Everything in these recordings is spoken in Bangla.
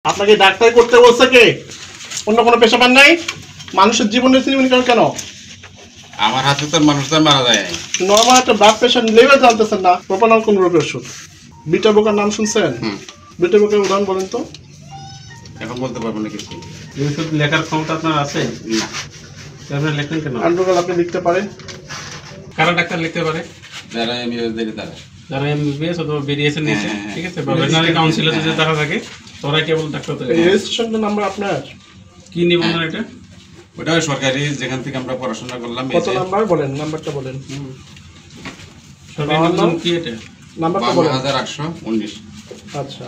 আপনাকে ডাক্তারি করতে বলছে কে? অন্য কোনো পেশা পান নাই? মানুষের জীবনের চিনি করেন কেন? আমার হাতে তো মানুষজন মারা যায়। নরমাল একটা ব্লাড প্রেশার লেভেল জানতেছেন না, প্রোপানল কোন রোগের ওষুধ? বিটা বোকার নাম শুনছেন? বিটা বোকার উদাহরণ বলেন তো। এখন বলতে পারবো না কিছু। এই ওষুধ লেখার ক্ষমতা আপনার আছে না, আপনি লেখেন কেন? আন্ড্রোগাল আপনি লিখতে পারেন? কারা ডাক্তার লিখতে পারে? যারা এমবিবিএস দেরি তারা। যারা এমবিবিএস অথবা বিডিএস এর নিচে, হ্যাঁ। ঠিক আছে, বা ভেটেরিনারি কাউন্সিলে যে তারা থাকে তারাই কেবল ডাক্তার তৈরি এই করে। রেজিস্ট্রেশনের নাম্বার আপনার কি নিবন্ধন এটা? ওটা ওই সরকারি যেখান থেকে আমরা পড়াশোনা করলাম। কত নাম্বার বলেন, নাম্বারটা বলেন। সরকারি নিবন্ধন কি এটা? নাম্বারটা বলেন। 52,819। আচ্ছা,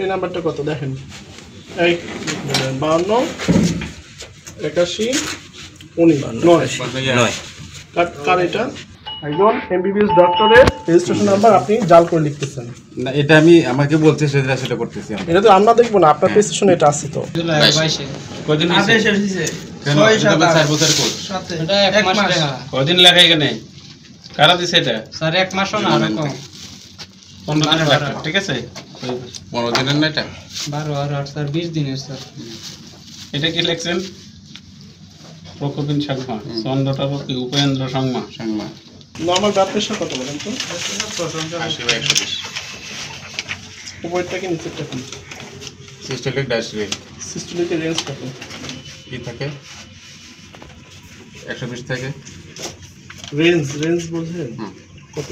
এই নাম্বারটা কত দেখেন? এই 52 81 19 9। কার এটা? একজন এমবিবিএস ডক্টরের রেজিস্ট্রেশন নাম্বার আপনি জাল করে লিখতেছেন। না, এটা আমি আমাকে বলছে সেটা করতেছি আমি। এটা তো আমরা দেখবো না, আপনার প্রেসক্রিপশনে এটা আছে তো। কদিন আদেশ এসেছে কেন? 6 এটা 7 4 বছর কোর্স। সাথে এটা এক এক মাস মাস লেখা। কদিন লেখা এখানে? কারা দিছে এটা? স্যার এক মাসও না, আরো কম। 15 দিনের ডাক্তার, ঠিক আছে। 15 দিনের না এটা? 12 আর 8 স্যার 20 দিনের স্যার। এটা কি লিখছেন? প্রকোপিন সাংমা, চন্দ্রটাপতি Upendra Sangma. Sangma normal blood pressure কত বলেন তো? 80/120। উপরেরটা কি নিচেরটা কি? সিস্টোলিক ডায়াস্টোলিক সিস্টোলিকের রেঞ্জ কত? কি থাকে? 120 থেকে রেঞ্জ বলছেন হুম। কত?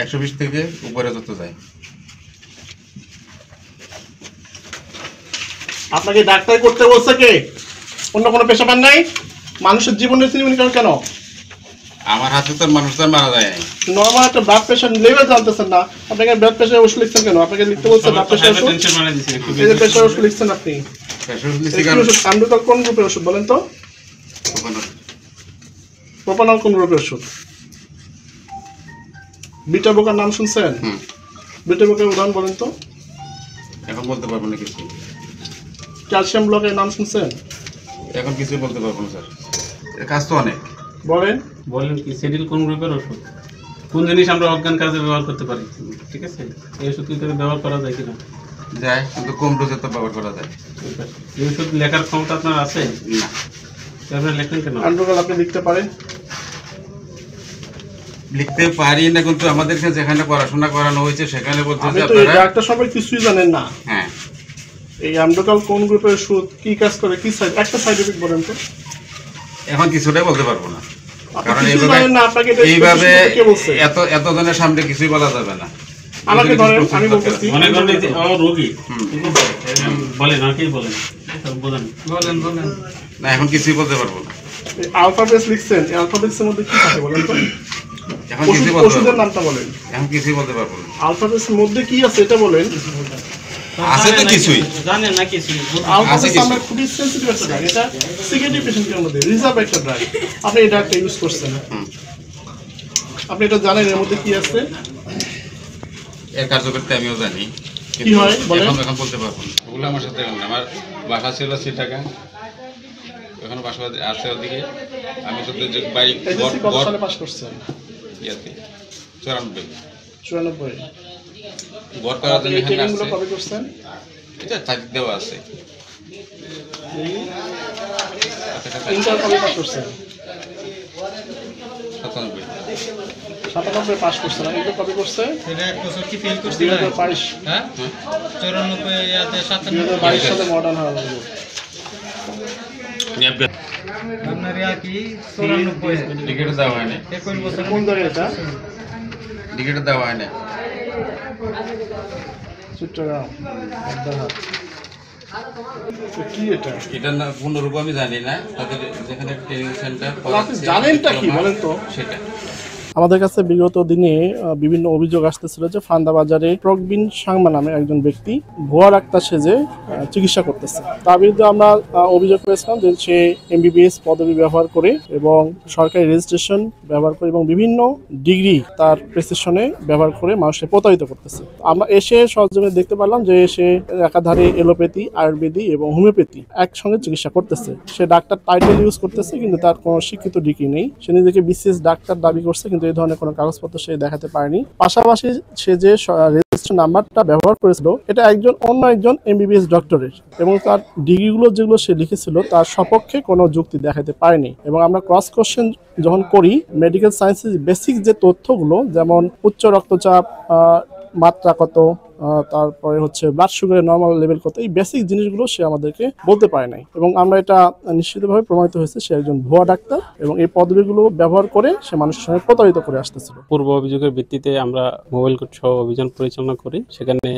120 থেকে উপরে যত যায়। আপনাকে ডাক্তারি করতে বলছে কে? অন্য কোনো পেশা পান নাই? মানুষের জীবনের চিনি করেন কেন? আমার হাতে তো মানুষজন মারা যায়। নরমাল একটা ব্লাড প্রেশার লেভেল জানতেছেন না, আপনাকে ব্লাড প্রেশার ওষুধ লিখছেন কেন? আপনাকে লিখতে বলছে ব্লাড প্রেশার ওষুধ। টেনশন মানে দিছে একটু এই যে প্রেশার ওষুধ লিখছেন আপনি, আন্ড্রোগাল কোন গ্রুপের ওষুধ বলেন তো? প্রোপানল কোন গ্রুপের ওষুধ? বিটা বোকার নাম শুনছেন? বিটা বোকার উদাহরণ বলেন তো। এখন বলতে পারবো না কিছু। ক্যালসিয়াম ব্লকের নাম শুনছেন? এখন কিছু বলতে পারবো না স্যার, এর কাজ তো অনেক। বলেন। বলেন কি সেডিল কোন গ্রুপের ওষুধ? কোন জিনিস আমরা অজ্ঞান কাজে ব্যবহার করতে পারি, ঠিক আছে? এই ওষুধ কি করে ব্যবহার করা যায় কিনা? যায়, কিন্তু কম ডোজে তো ব্যবহার করা যায়। এই ওষুধ লেখার ক্ষমতা আপনার আছে না, আপনি লেখেন কেন? আন্ড্রোগাল আপনি লিখতে পারেন? লিখতে পারি না, কিন্তু আমাদেরকে যেখানে পড়াশোনা করানো হয়েছে সেখানে বলছে আমি যে তো এই আপনারা। ডাক্তার সবাই কিছুই জানেন না। হ্যাঁ, এই আন্ড্রোগাল কোন গ্রুপের ওষুধ, কি কাজ করে, কি সাইড, একটা সাইড এফেক্ট বলেন তো। এখন কিছুটাই বলতে পারবো না, আপনি কারণ কিছুই জানেন না, আপনাকে এটা এইভাবে কে বলছে? এত জনের সামনে কিছুই বলা যাবে না। আমাকে ধরেন, আমি বলতেছি। মনে করেন যে ও রোগী, ঠিক আছে, বলেন আর কি বলেন, বলেন বলেন না, এখন কিছুই বলতে পারবো না। আলফাবেটস লিখছেন, এই আলফাবেটসের মধ্যে কি থাকে বলেন তো? এখন কিছুই বলতে ওষুধের পারবো না। নামটা বলেন। এখন কিছুই বলতে পারবো না। আলফাবেটসের মধ্যে কি আছে এটা বলেন। আছে তো কিছুই। জানেন না কিছু? আলফাবেটস কিছু। আমরা খুবই সেন্সিটিভ একটা ড্রাগ, এটা সিকিউরিটি পেশেন্টের মধ্যে রিজার্ভ একটা ড্রাগ। আপনি এই ড্রাগটা ইউজ করছেন, আপনি এটা জানেন এর মধ্যে কি আছে? এর কার্যকরিতা আমিও জানি, কি হয় বলেন? এখন বলতে পারবো না। ওগুলো আমার সাথে এখন না। আমার বাসা ছিল টাকা, এখন বাসা আছে ওদিকে। আমি তো যে বাড়ি এসএসসি কত সালে পাস করছেন? ইয়াতে 94 94। ঘর করার জন্য এই এখানে ট্রেনিংগুলো আসছে। কবে করছেন? এটা তারিখ দেওয়া আছে। ইন্টার কবে পাস করছেন? 97। 97 পাস করছেন, আর এটা কবে করছে? এটা এক বছর কি ফেল করছিলেন? 2022। হ্যাঁ 94 ইয়াতে 97 2022 সালে মডার্ন হওয়া লাগবে। আপনার ইয়া কি 94 টিকিট দেওয়া হয় না। 21 বছর কোন জায়গায় এটা? টিকিট দেওয়া হয় না। চট্টগ্রাম আদ্দারহাট। তো কি এটা? এটার না পূর্ণরূপ আমি জানি না। তাদের যেখানে ট্রেনিং সেন্টার আপনি জানেনটা কি বলেন তো? সেটা। আমাদের কাছে বিগত দিনে বিভিন্ন অভিযোগ আসতেছিল যে ফান্দা বাজারে প্রকবিন সাংমা নামে একজন ব্যক্তি ভুয়া ডাক্তার সেজে চিকিৎসা করতেছে। তার বিরুদ্ধে আমরা অভিযোগ করেছিলাম যে সে এমবিবিএস পদবি ব্যবহার করে এবং সরকারি রেজিস্ট্রেশন ব্যবহার করে এবং বিভিন্ন ডিগ্রি তার প্রেসক্রিপশনে ব্যবহার করে মানুষকে প্রতারিত করতেছে। আমরা এসে সরজমিনে দেখতে পারলাম যে সে একাধারে এলোপ্যাথি, আয়ুর্বেদিক এবং হোমিওপ্যাথি একসঙ্গে চিকিৎসা করতেছে। সে ডাক্তার টাইটেল ইউজ করতেছে, কিন্তু তার কোনো শিক্ষিত ডিগ্রি নেই। সে নিজেকে বিশেষ ডাক্তার দাবি করছে, কিন্তু এই ধরনের কোনো কাগজপত্র সে দেখাতে পারেনি। পাশাপাশি সে যে রেজিস্ট্রেশন নাম্বারটা ব্যবহার করেছিল এটা অন্য একজন এমবিবিএস ডক্টরের, এবং তার ডিগ্রিগুলো যেগুলো সে লিখেছিল তার সপক্ষে কোনো যুক্তি দেখাতে পারেনি। এবং আমরা ক্রস কোশ্চেন যখন করি, মেডিকেল সায়েন্সের বেসিক যে তথ্যগুলো, যেমন উচ্চ রক্তচাপ, মাত্রা কত, তারপরে হচ্ছে ব্লাড সুগারের নর্মাল লেভেল কত, এই বেসিক জিনিসগুলো সে আমাদেরকে বলতে পারে নাই। এবং আমরা এটা নিশ্চিতভাবে প্রমাণিত হয়েছে সে একজন ভুয়া ডাক্তার, এবং এই পদবিগুলো ব্যবহার করে সে মানুষের সঙ্গে প্রতারিত করে আসতেছিল। পূর্ব অভিযোগের ভিত্তিতে আমরা মোবাইল কোর্ট সহ অভিযান পরিচালনা করি। সেখানে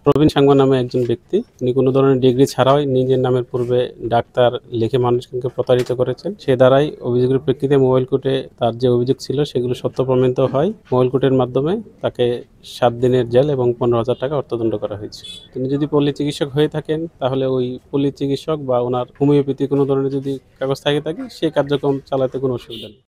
প্রবীণ সাংমা নামে একজন ব্যক্তি, তিনি কোনো ধরনের ডিগ্রি ছাড়াই নিজের নামের পূর্বে ডাক্তার লিখে মানুষকে প্রতারিত করেছেন। সে দ্বারাই অভিযোগের প্রেক্ষিতে মোবাইল কোর্টে তার যে অভিযোগ ছিল সেগুলো সত্য প্রমাণিত হয়। মোবাইল কোর্টের মাধ্যমে তাকে 7 দিনের জেল এবং 15,000 টাকা অর্থদণ্ড করা হয়েছে। তিনি যদি পল্লী চিকিৎসক হয়ে থাকেন তাহলে ওই পল্লী চিকিৎসক বা ওনার হোমিওপ্যাথি কোনো ধরনের যদি কাগজ থাকে সেই কার্যক্রম চালাতে কোনো অসুবিধা নেই।